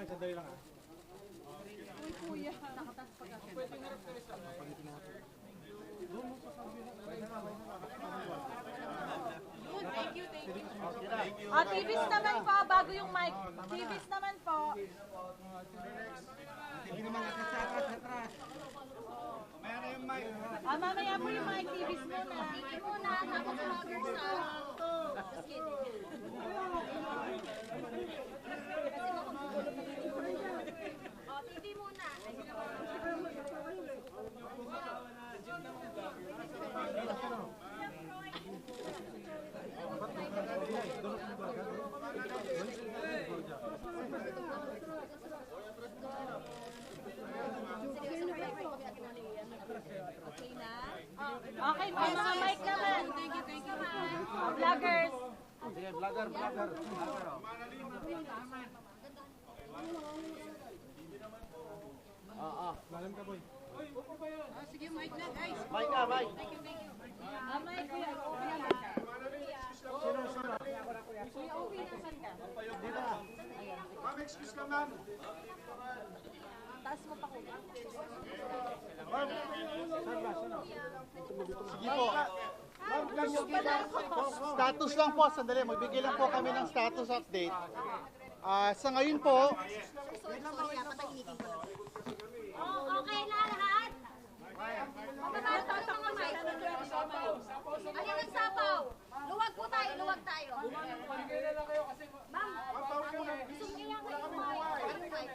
sandali lang. Uy, kuya. Thank you. TVs naman po, bago yung mic. TVs naman po. Hindi naman nakasatras. Maya na yung mic. Mamaya po yung mic, TVs muna. TV muna, tapos vloggers na. Just kidding. TV muna. Okay, may mga mic naman. Thank you, vloggers. Sige, vlogger. Malam ka, boy. Sige, mic na, guys. Mic na, mic. Mic, kuya. Kuya, okay na, saan ka? Ma'am, excuse ka, ma'am. Taas mo pa, kuya. Sige po. Ma'am, status lang po, sandali. Magbigay lang po kami ng status update. Sa ngayon po, Okay na lahat? Mababasa ang mga mic. Alin ang sapaw? Luwag po tayo, luwag tayo. Ma'am, gusto mo kaya kayo mic?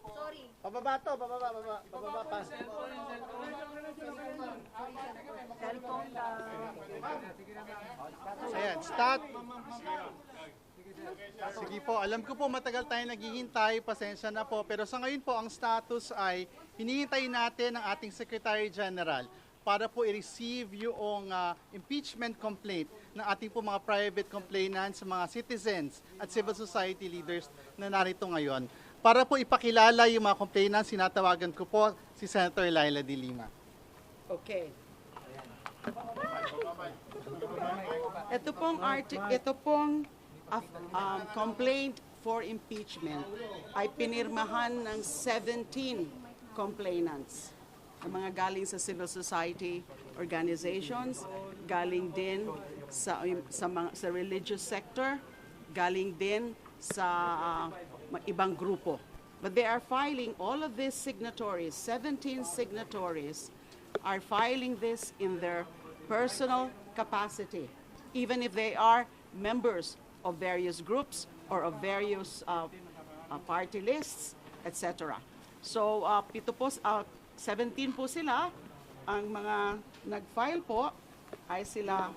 Sorry. pababa to, pababa pa. Cellphone lang. Ayan, start. Sige po, alam ko po matagal tayo naghihintay, pasensya na po. Pero sa ngayon po, ang status ay hinihintay natin ang ating Secretary General para po i-receive yung impeachment complaint ng ating po mga private complainants, mga citizens at civil society leaders na narito ngayon. Para po ipakilala yung mga complainants, sinatawagan ko po si Senator Laila de Lima. Okay. Ito pong complaint for impeachment ay pinirmahan ng 17 complainants. Ang mga galing sa civil society organizations, galing din sa religious sector, galing din sa ibang grupo. But they are filing all of these signatories, 17 signatories, are filing this in their personal capacity, even if they are members of various groups or of various party lists, etc. So, 17 po sila. Ang mga nag-file po ay sila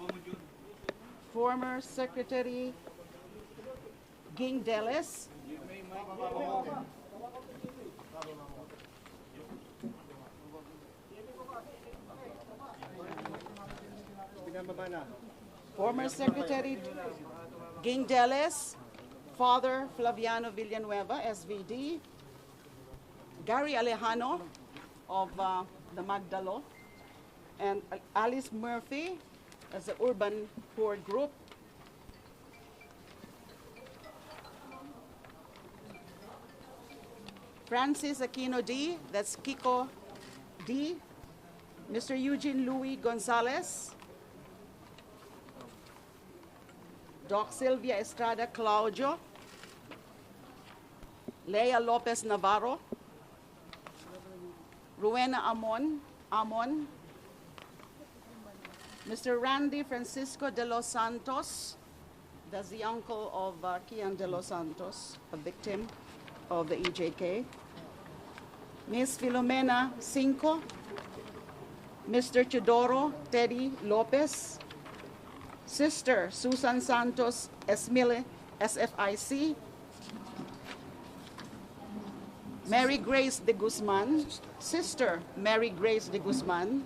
former Secretary Ging Deles, former Secretary Ging Deles, Father Flaviano Villanueva, SVD, Gary Alejano of the Magdalo, and Alice Murphy as the Urban Poor Group, Francis Aquino D, that's Kiko D, Mr. Eugene Louis Gonzalez, Doc Sylvia Estrada Claudio, Lea Lopez Navarro, Rowena Amon, Mr. Randy Francisco de los Santos, that's the uncle of Kian de los Santos, a victim of the EJK, Ms. Filomena Cinco, Mr. Chidoro Teddy Lopez, Sister Susan Santos Esmile, SFIC, Mary Grace de Guzman, Sister Mary Grace de Guzman,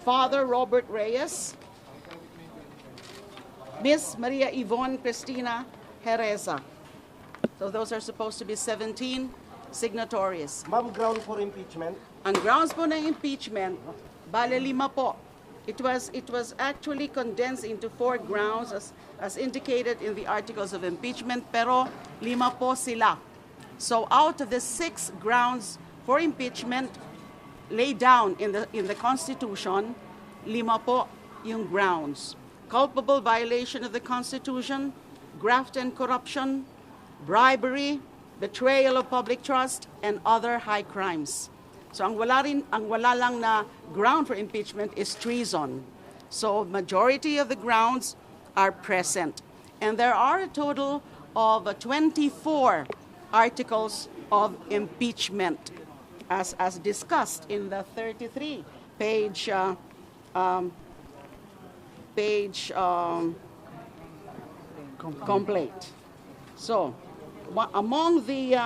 Father Robert Reyes, Miss Maria Yvonne Cristina Jereza. So those are supposed to be 17 signatories. Ma'am, ground for impeachment? Ang grounds po ng impeachment, bale 5 po. It was actually condensed into 4 grounds as indicated in the articles of impeachment, pero 5 po sila. So out of the 6 grounds for impeachment laid down in the Constitution, 5 po yung grounds. Culpable violation of the Constitution, graft and corruption, bribery, betrayal of public trust, and other high crimes. So ang wala lang na ground for impeachment is treason. So majority of the grounds are present. And there are a total of 24 articles of impeachment as discussed in the 33 page complaint. So among the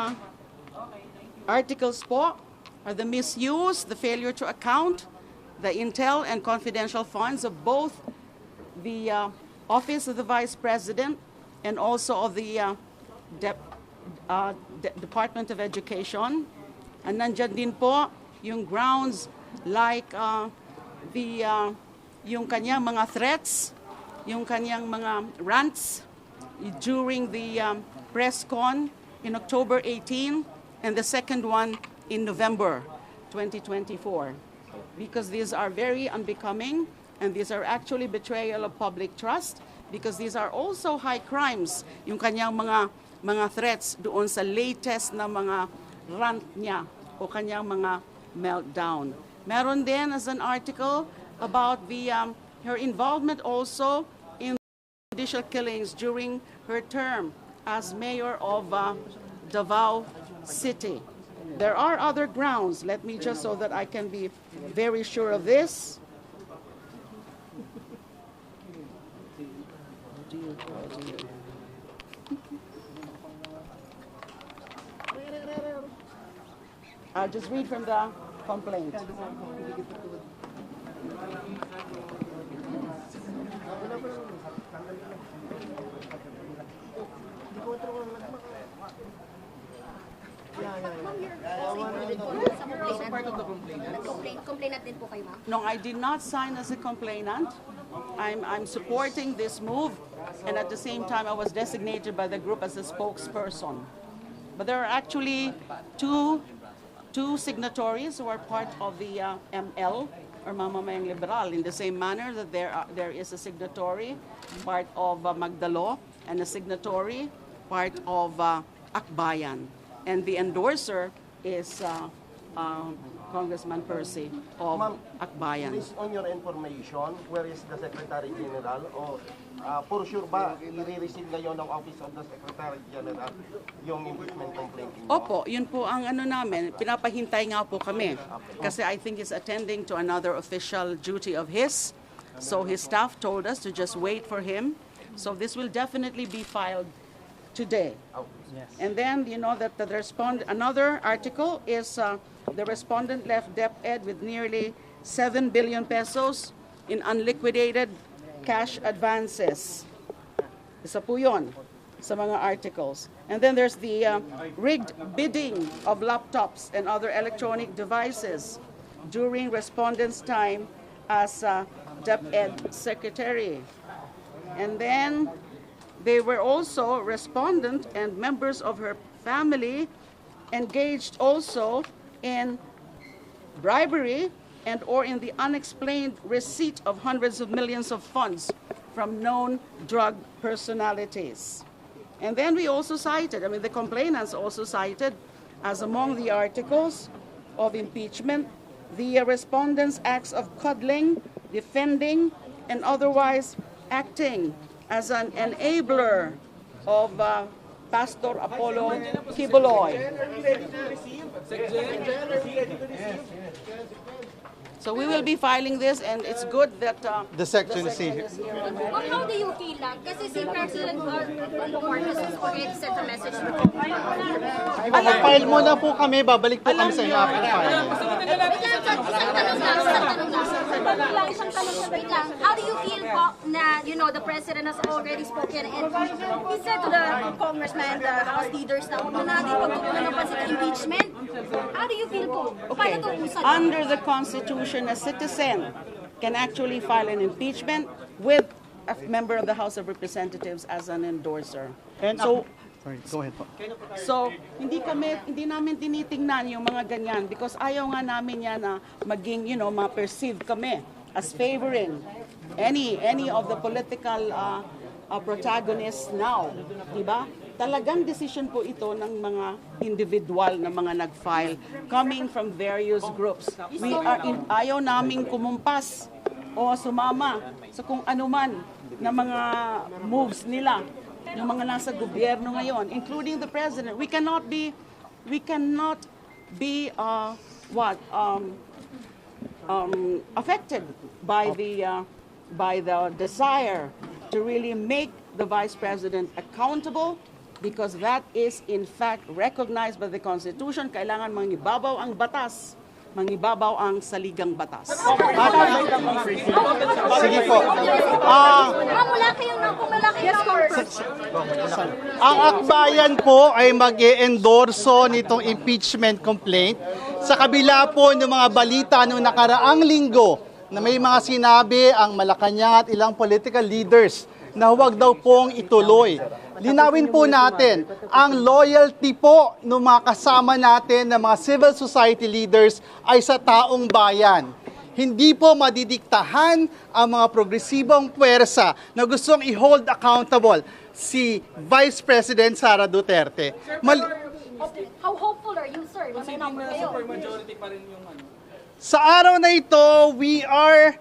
articles po are the misuse, the failure to account, the intel and confidential funds of both the Office of the Vice President and also of the Department of Education. And nandyan din po yung grounds like yung kanyang mga threats, yung kanyang mga rants during the press con in October 18 and the second one in November 2024. Because these are very unbecoming and these are actually betrayal of public trust because these are also high crimes, yung kanyang mga threats doon sa latest na mga rant niya o kanyang mga meltdown. Meron din as an article about her involvement also in judicial killings during her term as mayor of Davao City. There are other grounds. Let me just so that I can be very sure of this. I'll just read from the complaint. Complainant din po kayo, ma'am? No, I did not sign as a complainant. I'm supporting this move, and at the same time, I was designated by the group as a spokesperson. But there are actually two signatories who are part of the ML, or Mamamayang Liberal, in the same manner that there is a signatory, part of Magdalo, and a signatory, part of Akbayan. And the endorser is Congressman Percy of Akbayan. Based on your information, where is the Secretary General? O for sure ba, i-receive ngayon ng Office of the Secretary General yung impeachment complaint niyo? Opo, yun po ang ano namin. Pinapahintay nga po kami. Kasi I think he's attending to another official duty of his. So his staff told us to just wait for him. So this will definitely be filed today. And then, you know, that another article is the respondent left DepEd with nearly 7 billion pesos in unliquidated cash advances. Isa po yun sa mga articles. And then there's the rigged bidding of laptops and other electronic devices during respondent's time as DepEd secretary. And then they were also respondent and members of her family engaged also in bribery and or in the unexplained receipt of hundreds of millions of funds from known drug personalities. And then we also cited, the complainants also cited as among the articles of impeachment, the respondents' acts of coddling, defending, and otherwise acting as an enabler of Pastor Apollo Kibuloy. So we will be filing this, and it's good that The section is here. Ma'am, how do you feel lang? Kasi si President Marcos has already sent a message to Mag-file muna po kami, babalik po kami sa inyo after filing. Isang tanong lang. How do you feel po na, the President has already spoken and he said to the congressman, the House leaders na huwag na natin pagtutunan ng pansin impeachment? How do you feel po? Okay, Paano to usad? under the Constitution, a citizen can actually file an impeachment with a member of the House of Representatives as an endorser. And So Sorry, go ahead po. So, hindi namin tinitingnan yung mga ganyan because ayaw nga namin yan na maging, ma-perceive kami as favoring any of the political protagonists now, di ba? Talagang decision po ito ng mga individual na mga nag-file coming from various groups. Ayaw naming kumumpas o sumama sa kung anuman na mga moves nila, yung mga nasa gobyerno ngayon, including the president. We cannot be affected by the desire to really make the vice president accountable because that is in fact recognized by the Constitution. Kailangan mangibabaw ang batas, mangibabaw ang saligang batas. Sige po. Ang akbayan po ay mag-e-endorso nitong impeachment complaint sa kabila po ng mga balita noong nakaraang linggo na may mga sinabi ang Malacanang at ilang political leaders na huwag daw pong ituloy. Linawin po natin, ang loyalty po ng mga kasama natin na mga civil society leaders ay sa taong bayan. Hindi po madidiktahan ang mga progresibong puwersa na gustong i-hold accountable si Vice President Sara Duterte. How hopeful are you, sir? Na may number kayo. Sa araw na ito, we are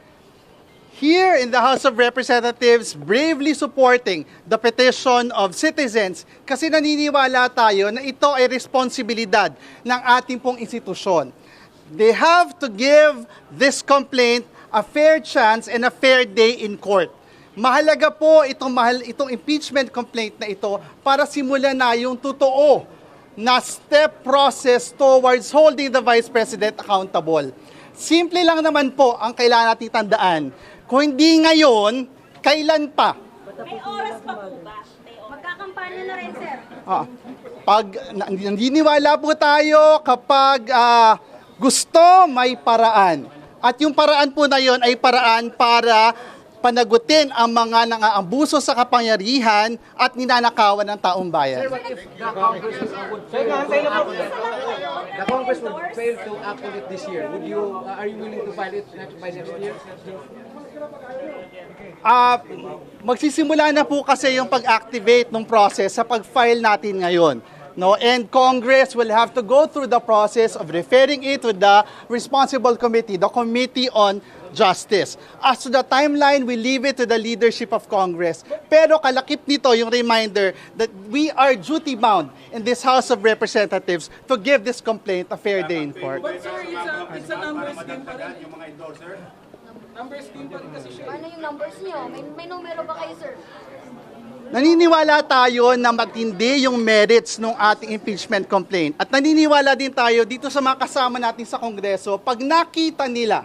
here in the House of Representatives bravely supporting the petition of citizens kasi naniniwala tayo na ito ay responsibilidad ng ating pong institusyon. They have to give this complaint a fair chance and a fair day in court. Mahalaga po itong impeachment complaint na ito para simulan na yung totoo na step process towards holding the Vice President accountable. Simple lang naman po ang kailangan natin tandaan. Kung hindi ngayon, kailan pa? May oras pa po ba? Magkakampanya na rin, sir. Naniniwala po tayo kapag gusto, may paraan. At yung paraan po na yon ay paraan para panagutin ang mga nang-aabuso sa kapangyarihan at ninanakawan ng taong bayan. The Congress would fail to act on it this year. Are you willing to file it by next year? Magsisimula na po kasi yung pag-activate ng process sa pag-file natin ngayon. No, and Congress will have to go through the process of referring it to the responsible committee, the Committee on Justice. As to the timeline, we leave it to the leadership of Congress. Pero kalakip nito yung reminder that we are duty-bound in this House of Representatives to give this complaint a fair day in court. But sir, it's a numbers game pa rin. Yung mga endorser? Numbers game pa rin kasi siya. Ano yung numbers niyo? May numero ba kayo, sir? Naniniwala tayo na matindi yung merits ng ating impeachment complaint. At naniniwala din tayo dito sa mga kasama natin sa Kongreso, pag nakita nila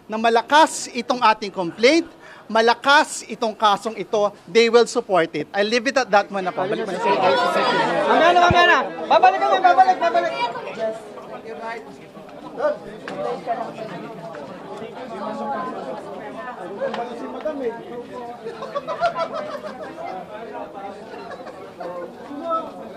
na malakas itong ating complaint, malakas itong kasong ito, they will support it. I'll leave it at that muna po. Balik mo na sa Mamaya. Babalik kami, babalik. Madam